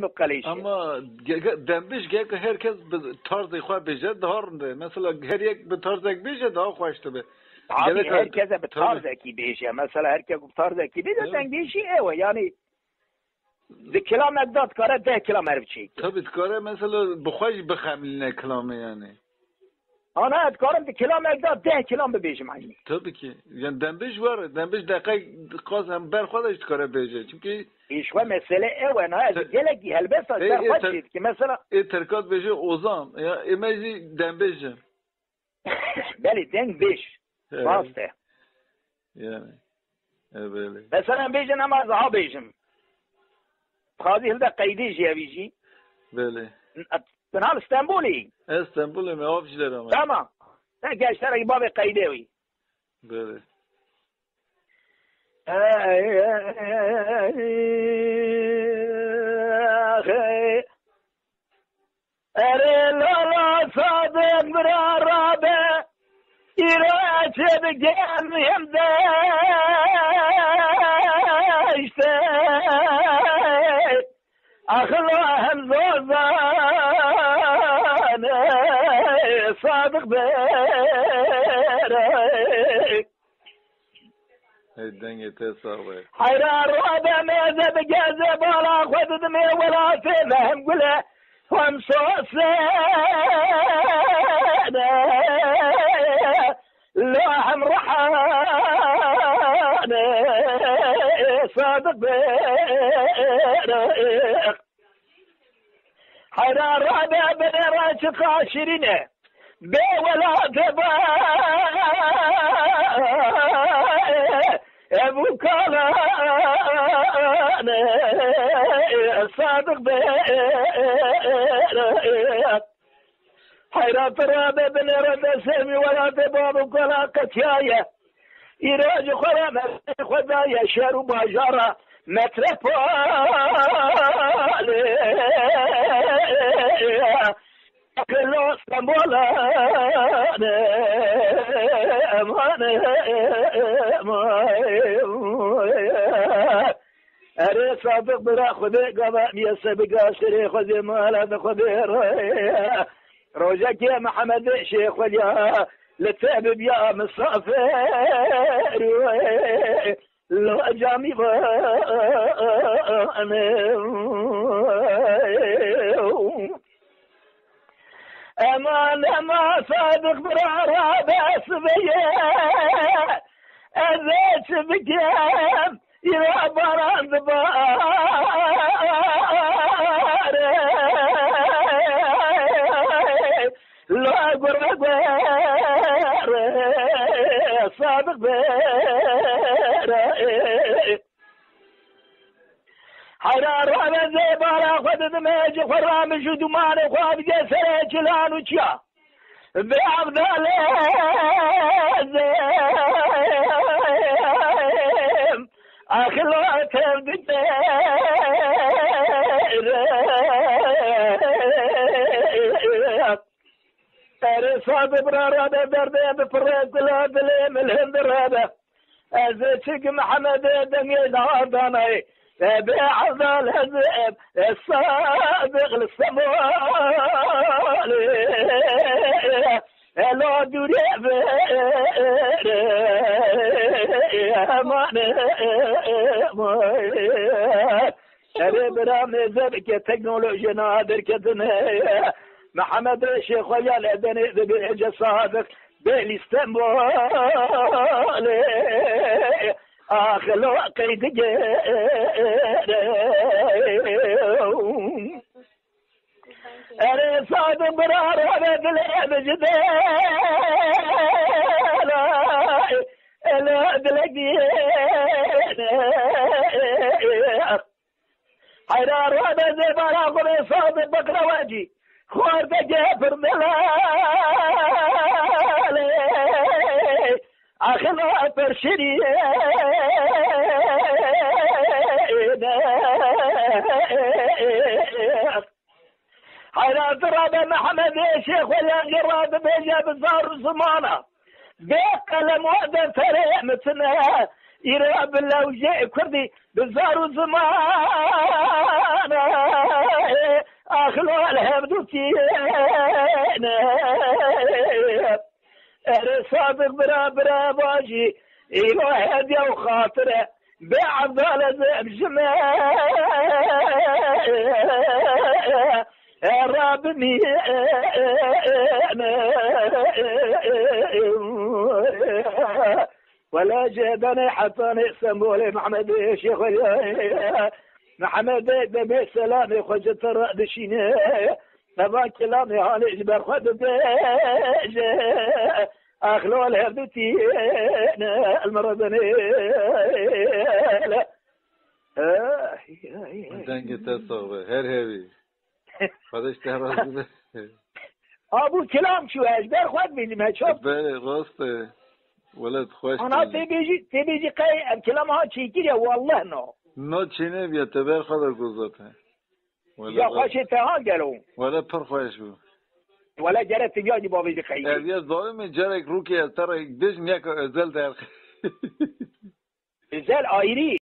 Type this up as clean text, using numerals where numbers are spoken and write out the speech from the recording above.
بقلیش اما دنبش که herkes به طرز خود بیشه دارنده مثلا هر یک به طرز یک بیشه دار خوشته به هر کس به طرز کی بیشه مثلا هر کی به طرز کی بیشه دنگیشی ایوه یعنی 10 کیلومتر داد کاره 10 کیلومتر بچی tabii کاره مثلا بخوش بخملینه کلامه یعنی آنها ادکارم 10 کیلومتر داد 10 کیلومتر بیشم عنی tabii ki yani دنبش واره دنبش دقیق قاسم بر خودش کاره بیشه چونکه ایشوه مسئله ایوه نه از گلگی هلبستا در خود شید که مثلا ای ترکات بیشه اوزام یا ایمجی دنبشه بلی دنگ بیش راسته yani بله مثلا بیشه نماز ها بیشم خواهی هلده قیدی جیویجی بله تنها استنبولی استنبول می آفش دارم تمام نه گشتر اگه باب قیده وی بله اره لالا صادق برا رابه ایره چه بگم هم داشته اخلا هم زوزانه صادق بره دنگ تصاوی حیران رابه میزه بگزه بالا خود دمی ولا فهم قله هم سوسنه لا هم رحانه صادق بره حيران رابع بنراش خاشرينه بي ولا تبا ابو كالان صادق بير حيران رابع بنراش سمي ولا تبا ابو كلا قتيايه يراج خرام خدايا شارو باجارة مترفال كله استنبولان اري صادق برا خذي قضاء يسبق سري خذي مالا خذي روجك يا محمد شيخ وليا لتعب يا مسافر لو جامي امان ما صادق برا بس بيه اذيت بكام يا بران دبار لا قرب صادق بير حرار على زبارة خد دمج خرام جدمان خواب جسر جلان وشيا بعبد الزم اخلوت بدير صاد برادة برده بفرد لا دليم الهندرادة ازتك محمد دنيا داناي بعض الهزب الصادق للسموال لا دوري بير امان برامي زبك تكنولوجيا نادر كتنه محمد الشيخ ويا الأدني ذبيح صادق بالاستنبول آخلو قيد أري صادق برار عبد الأبجد لا دلقين حرار عبد البراغ صادق بكرة واجي خوار جابر ملالي اخلا برشري حيرات رابع محمد يا شيخ ولا قراد بيجاب الزار زمانه بقلم وعد فريق متنا يراب لو جاء كردي بالزار زمانه اخلال هبدوتي صادق برا باجي الواحد يا وخاطره بعضال زمزمه رابني ولا جابني حطاني سمولي محمد شيخ محمد بن سلامي خجت الرأدشين طبعا كلامي هاني جبر خد اخلو الهبتي المرضني دنگ تصاوه هر هیوی خودش تهران ابو کلام شو اجبر خود بینیم چوب بله راسته ولد خوش انا تبيجي قي الكلام ها تشيكي والله نو چینه بیا تبر خدا گذاته یا خوش اتها قالوا ولا پر خوش بو ولا جرت تجاجي بابي دي قي يا ظالم جرك روكي ترى بيج ميك ازل در ازل ايري